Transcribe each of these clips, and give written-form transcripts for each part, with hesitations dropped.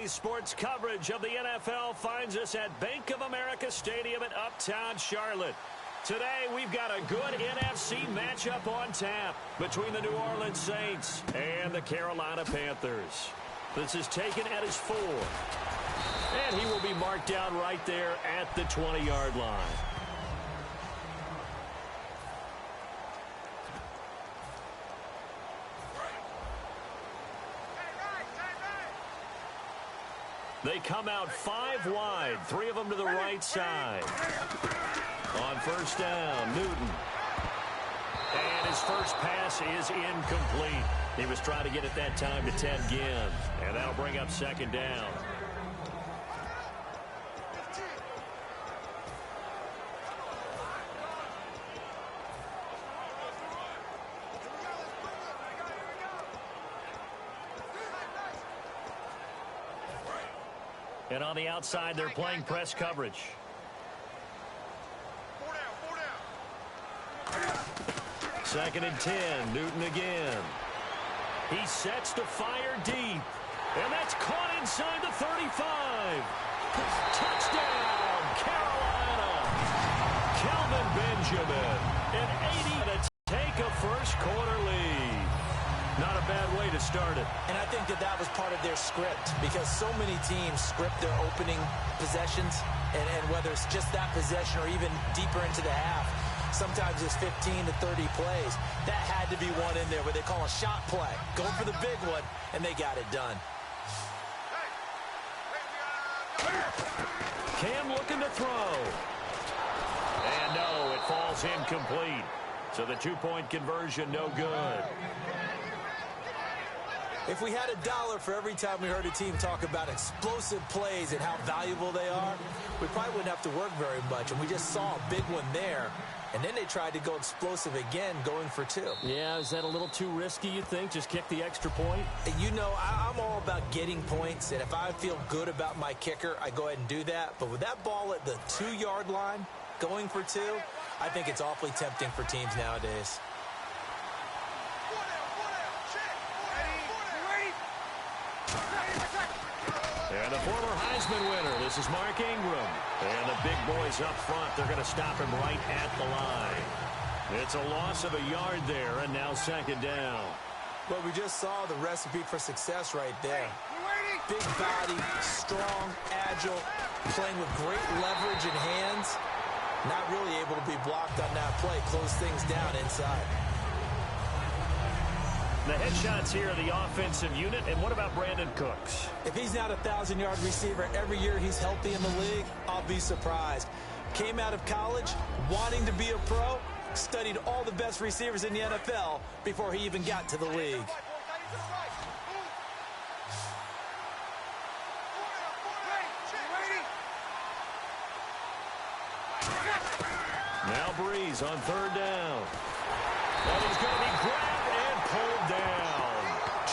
Today's sports coverage of the NFL finds us at Bank of America Stadium in Uptown Charlotte. Today, we've got a good NFC matchup on tap between the New Orleans Saints and the Carolina Panthers. This is taken at his 4. And he will be marked down right there at the 20-yard line. They come out 5 wide, 3 of them to the right side. On first down, Newton. And his first pass is incomplete. He was trying to get it that time to Ted Ginn. And that'll bring up second down. And on the outside, they're playing press coverage. Second and 10, Newton again. He sets to fire deep. And that's caught inside the 35. Touchdown, Carolina. Kelvin Benjamin, an 80 to take a first quarter lead. Not a bad way to start it. And I think that was part of their script, because so many teams script their opening possessions, and whether it's just that possession or even deeper into the half, sometimes it's 15 to 30 plays. That had to be one in there where they call a shot play. Go for the big one, and they got it done. Cam looking to throw. And no, it falls incomplete. So the two-point conversion, no good. If we had $1 for every time we heard a team talk about explosive plays and how valuable they are, we probably wouldn't have to work very much. And we just saw a big one there. And then they tried to go explosive again, going for 2. Yeah, is that a little too risky, you think? Just kick the extra point? You know, I'm all about getting points. And if I feel good about my kicker, I go ahead and do that. But with that ball at the 2-yard line, going for 2, I think it's awfully tempting for teams nowadays. And the former Heisman winner, this is Mark Ingram. And the big boys up front, they're going to stop him right at the line. It's a loss of a yard there, and now second down. Well, we just saw the recipe for success right there. Big body, strong, agile, playing with great leverage in hands. Not really able to be blocked on that play. Close things down inside. The headshots here are the offensive unit. And what about Brandon Cooks? If he's not a 1,000-yard receiver every year he's healthy in the league, I'll be surprised. Came out of college wanting to be a pro, studied all the best receivers in the NFL before he even got to the league. Now Breeze on third down. And he's going to be grabbed and pulled down.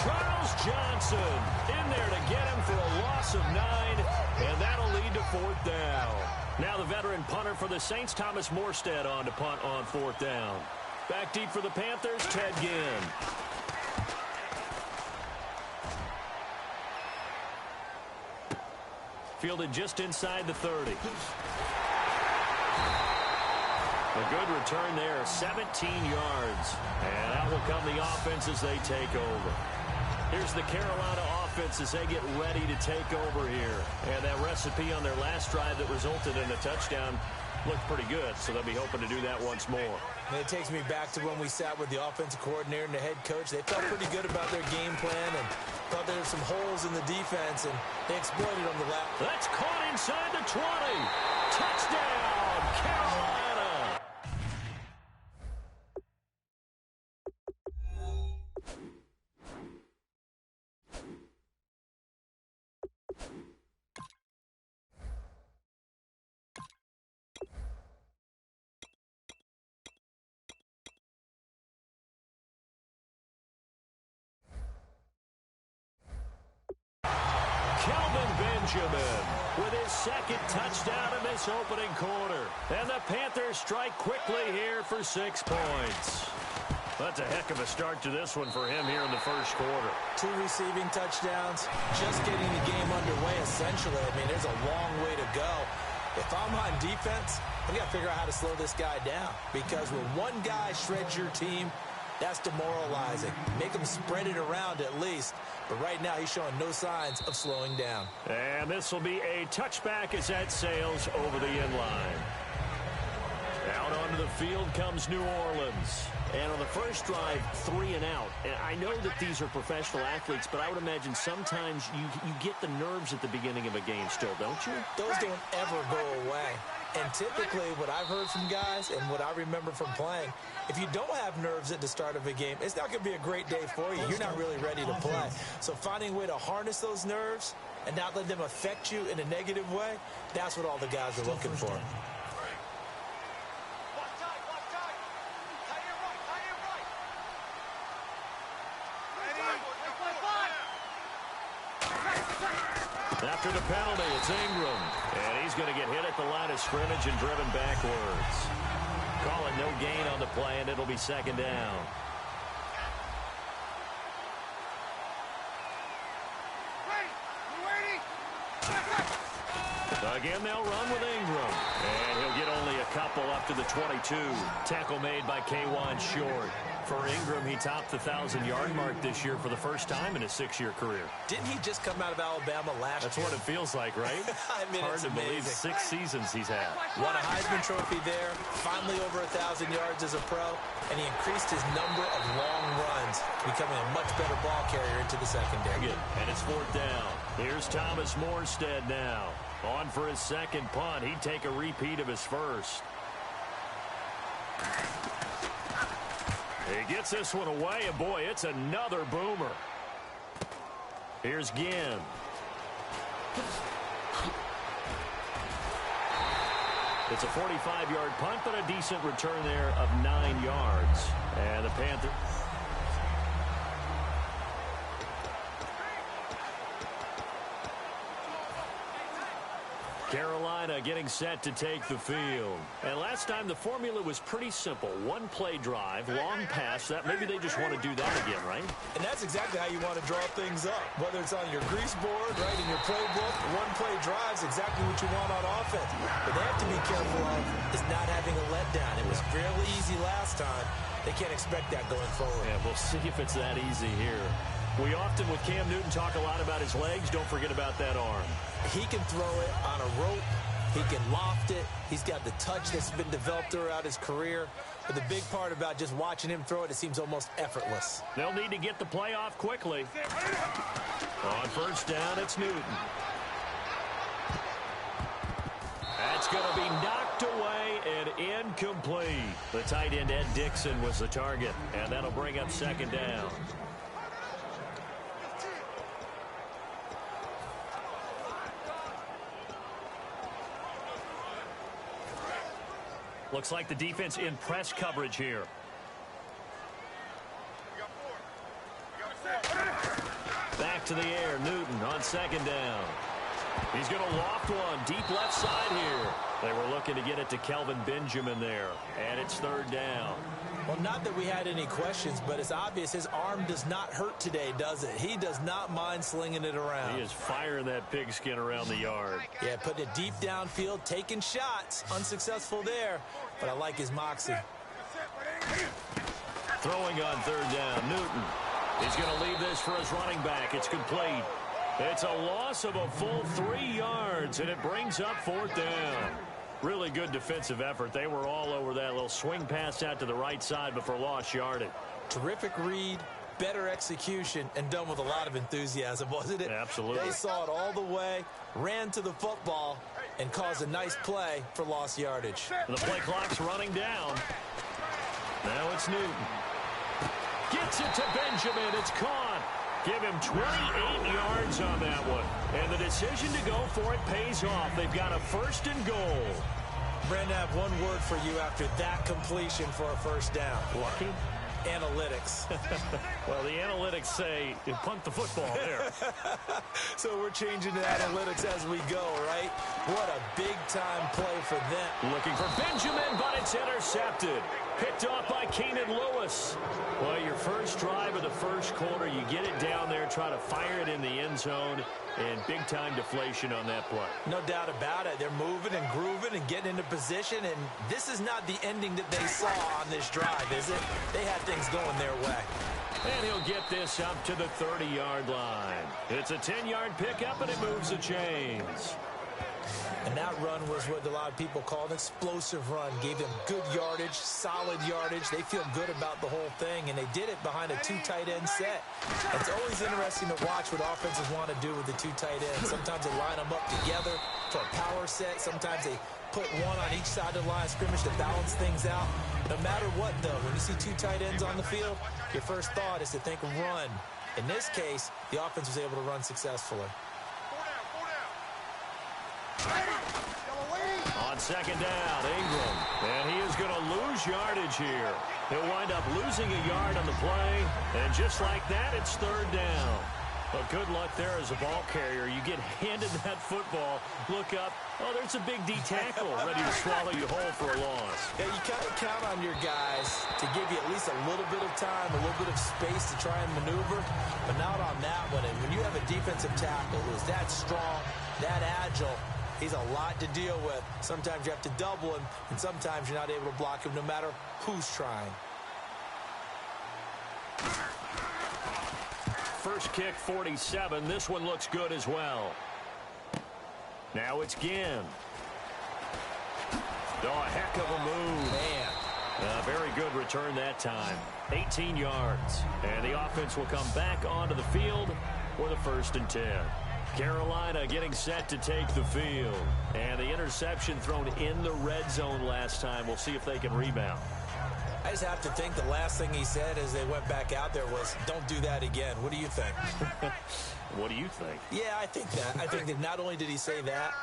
Charles Johnson in there to get him for a loss of 9, and that'll lead to fourth down. Now the veteran punter for the Saints, Thomas Morstead, on to punt on fourth down. Back deep for the Panthers, Ted Ginn. Fielded just inside the 30. A good return there, 17 yards. And out will come the offense as they take over. Here's the Carolina offense as they get ready to take over here. And that recipe on their last drive that resulted in a touchdown looked pretty good, so they'll be hoping to do that once more. And it takes me back to when we sat with the offensive coordinator and the head coach. They felt pretty good about their game plan and thought there were some holes in the defense, and they exploited on the left. That's caught inside the 20. Touchdown, Carolina. Benjamin with his second touchdown in this opening quarter. And the Panthers strike quickly here for 6 points. That's a heck of a start to this one for him here in the first quarter. 2 receiving touchdowns, just getting the game underway, essentially. I mean, there's a long way to go. If I'm on defense, I've got to figure out how to slow this guy down, because when one guy shreds your team, that's demoralizing. Make him spread it around at least. But right now, he's showing no signs of slowing down. And this will be a touchback as that sails over the end line. Out onto the field comes New Orleans. And on the first drive, 3 and out. And I know that these are professional athletes, but I would imagine sometimes you get the nerves at the beginning of a game still, don't you? Those don't ever go away. And typically, what I've heard from guys and what I remember from playing, if you don't have nerves at the start of a game, it's not going to be a great day for you. You're not really ready to play. So finding a way to harness those nerves and not let them affect you in a negative way, that's what all the guys are looking for. After the penalty, it's Ingram. And he's going to get hit at the line of scrimmage and driven backwards. Calling no gain on the play, and it'll be second down. Again, they'll run with Ingram. And he'll get only a couple up to the 22. Tackle made by K'Wan Short. For Ingram, he topped the 1,000-yard mark this year for the first time in his 6-year career. Didn't he just come out of Alabama last year? That's what it feels like, right? I mean, hard to believe 6 seasons he's had. Won a Heisman Trophy there, finally over 1,000 yards as a pro, and he increased his number of long runs, becoming a much better ball carrier into the secondary. And it's 4th down. Here's Thomas Morstead now. On for his second punt. He'd take a repeat of his first. He gets this one away, and boy, it's another boomer. Here's Ginn. It's a 45-yard punt, but a decent return there of 9 yards. And the Panthers... Carolina getting set to take the field. And last time the formula was pretty simple. 1 play drive, long pass. That maybe they just want to do that again, right? And that's exactly how you want to draw things up. Whether it's on your grease board, right, in your playbook, 1 play drive is exactly what you want on offense. But they have to be careful of is not having a letdown. It was fairly easy last time. They can't expect that going forward. Yeah, we'll see if it's that easy here. We often, with Cam Newton, talk a lot about his legs. Don't forget about that arm. He can throw it on a rope. He can loft it. He's got the touch that's been developed throughout his career. But the big part about just watching him throw it, it seems almost effortless. They'll need to get the play off quickly. On first down, it's Newton. That's going to be knocked away and incomplete. The tight end, Ed Dixon, was the target. And that'll bring up second down. Looks like the defense in press coverage here. Back to the air, Newton on second down. He's going to loft one deep left side here. They were looking to get it to Kelvin Benjamin there, and it's 3rd down. Well, not that we had any questions, but it's obvious his arm does not hurt today, does it? He does not mind slinging it around. He is firing that pigskin around the yard. Yeah, putting it deep downfield, taking shots. Unsuccessful there, but I like his moxie. Throwing on 3rd down, Newton. He's going to leave this for his running back. It's complete. It's a loss of a full 3 yards, and it brings up 4th down. Really good defensive effort. They were all over that little swing pass out to the right side, but for lost yardage. Terrific read, better execution, and done with a lot of enthusiasm, wasn't it? Absolutely. They saw it all the way, ran to the football, and caused a nice play for lost yardage. The play clock's running down. Now it's Newton. Gets it to Benjamin. It's caught. Give him 28 yards on that one. And the decision to go for it pays off. They've got a 1st and goal. Brandon, I have one word for you after that completion for a 1st down. Lucky? Analytics. Well, the analytics say you punt the football there. So we're changing to analytics as we go, right? What a big-time play for them. Looking for Benjamin, but it's intercepted. Picked off by Keenan Lewis. Well, your first drive of the first quarter, you get it down there, try to fire it in the end zone, and big-time deflation on that play. No doubt about it. They're moving and grooving and getting into position, and this is not the ending that they saw on this drive, is it? They had things going their way. And he'll get this up to the 30-yard line. It's a 10-yard pickup, and it moves the chains. And that run was what a lot of people call an explosive run. Gave them good yardage, solid yardage. They feel good about the whole thing, and they did it behind a two tight end set. It's always interesting to watch what offenses want to do with the two tight ends. Sometimes they line them up together for a power set. Sometimes they put one on each side of the line of scrimmage to balance things out. No matter what, though, when you see two tight ends on the field, your first thought is to think run. In this case, the offense was able to run successfully. On second down, Ingram. And he is going to lose yardage here. He'll wind up losing a yard on the play. And just like that, it's third down. But good luck there as a ball carrier. You get handed that football, look up, oh, there's a big D tackle ready to swallow you whole for a loss. Yeah, you kind of count on your guys to give you at least a little bit of time, a little bit of space to try and maneuver, but not on that one. And when you have a defensive tackle who is that strong, that agile, he's a lot to deal with. Sometimes you have to double him, and sometimes you're not able to block him no matter who's trying. First kick, 47. This one looks good as well. Now it's Ginn. Oh, a heck of a move. Man. A very good return that time. 18 yards. And the offense will come back onto the field for the 1st and 10. Carolina getting set to take the field. And the interception thrown in the red zone last time. We'll see if they can rebound. I just have to think the last thing he said as they went back out there was, don't do that again. What do you think? What do you think? Yeah, I think that. I think that not only did he say that,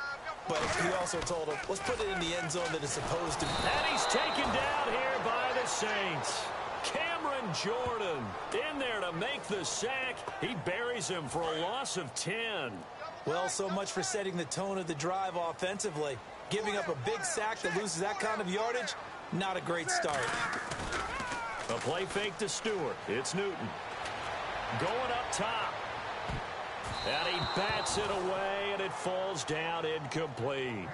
but he also told him, let's put it in the end zone that it's supposed to be. And he's taken down here by the Saints. Cameron Jordan in there to make the sack. He buries him for a loss of 10. Well, so much for setting the tone of the drive offensively. Giving up a big sack that loses that kind of yardage, not a great start. A play fake to Stewart. It's Newton. Going up top. And he bats it away, and it falls down incomplete.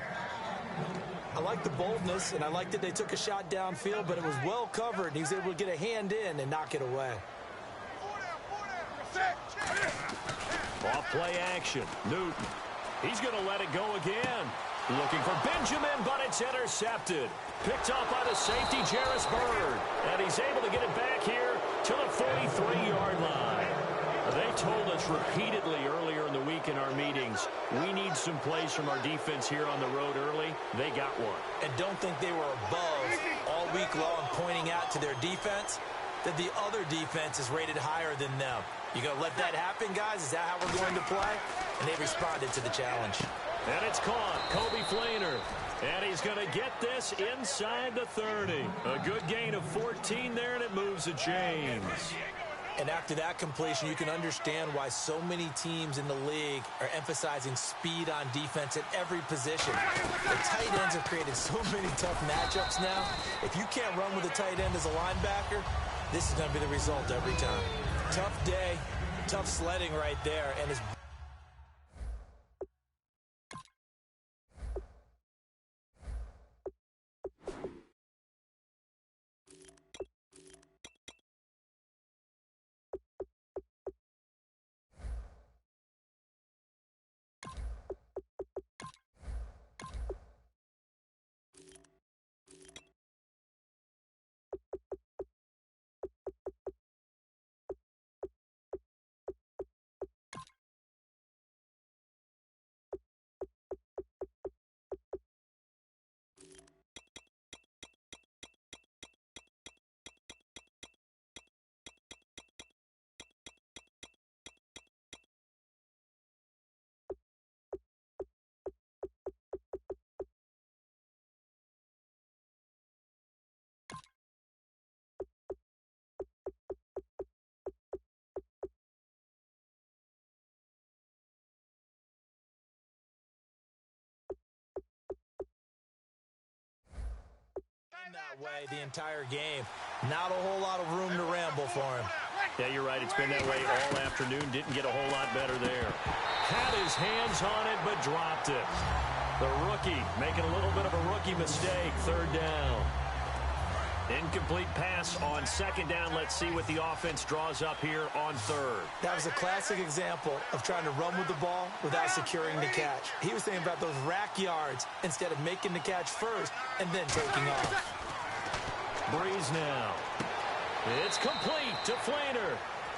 I like the boldness, and I like that they took a shot downfield, but it was well covered. He was able to get a hand in and knock it away. Off play action. Newton. He's going to let it go again. Looking for Benjamin, but it's intercepted. Picked off by the safety, Jarris Bird. And he's able to get it back here to the 43-yard line. They told us repeatedly earlier in the week in our meetings, we need some plays from our defense here on the road early. They got one. And don't think they were above all week long pointing out to their defense that the other defense is rated higher than them. You going to let that happen, guys? Is that how we're going to play? And they responded to the challenge. And it's caught. Kobe Flainer. And he's going to get this inside the 30. A good gain of 14 there, and it moves the chains. And after that completion, you can understand why so many teams in the league are emphasizing speed on defense at every position. The tight ends have created so many tough matchups now. If you can't run with a tight end as a linebacker, this is going to be the result every time. Tough day, tough sledding right there, and it's way the entire game. Not a whole lot of room to ramble for him. Yeah, you're right. It's been that way all afternoon. Didn't get a whole lot better there. Had his hands on it, but dropped it. The rookie making a little bit of a rookie mistake. Third down. Incomplete pass on second down. Let's see what the offense draws up here on third. That was a classic example of trying to run with the ball without securing the catch. He was thinking about those rack yards instead of making the catch first and then taking off. Breeze now. It's complete to Flainer.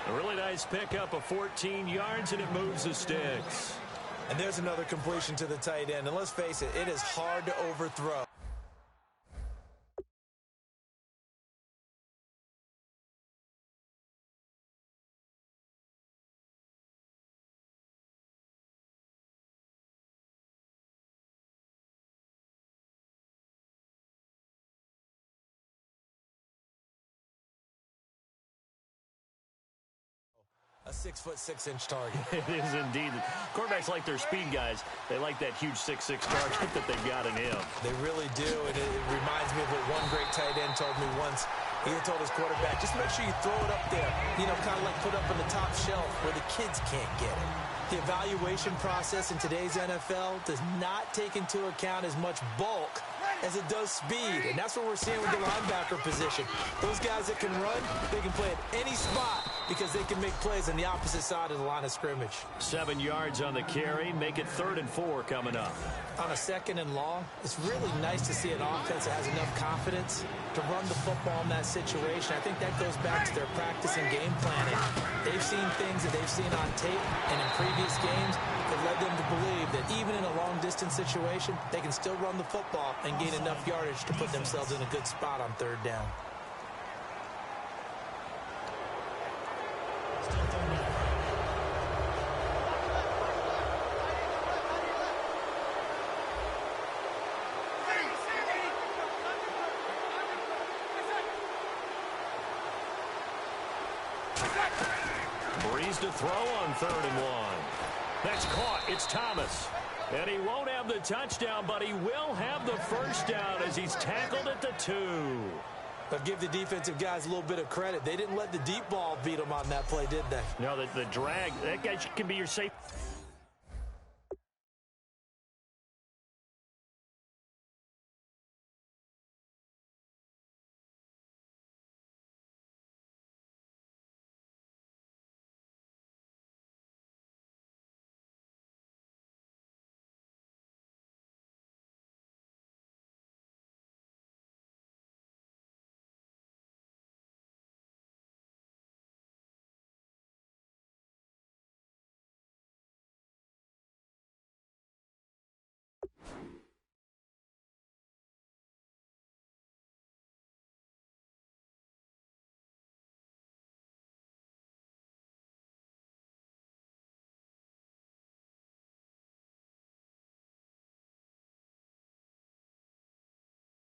A really nice pickup of 14 yards, and it moves the sticks. And there's another completion to the tight end. And let's face it, it is hard to overthrow. A 6'6" target. It is indeed. Quarterbacks like their speed guys. They like that huge 6'6" target that they've got in him. They really do, and it reminds me of what one great tight end told me once. He had told his quarterback, just make sure you throw it up there, kind of like put up on the top shelf where the kids can't get it. The evaluation process in today's NFL does not take into account as much bulk as it does speed, and that's what we're seeing with the linebacker position. Those guys that can run, they can play at any spot because they can make plays on the opposite side of the line of scrimmage. 7 yards on the carry. Make it 3rd and 4 coming up. On a 2nd and long, it's really nice to see an offense that has enough confidence to run the football in that situation. I think that goes back to their practice and game planning. They've seen things that they've seen on tape and in previous games that led them to believe that even in a long-distance situation, they can still run the football and gain enough yardage to put themselves in a good spot on 3rd down. Breeze to throw on 3rd and 1. That's caught. It's Thomas. And he won't have the touchdown, but he will have the first down as he's tackled at the 2. But give the defensive guys a little bit of credit. They didn't let the deep ball beat them on that play, did they? No, the drag, that guy can be your safe.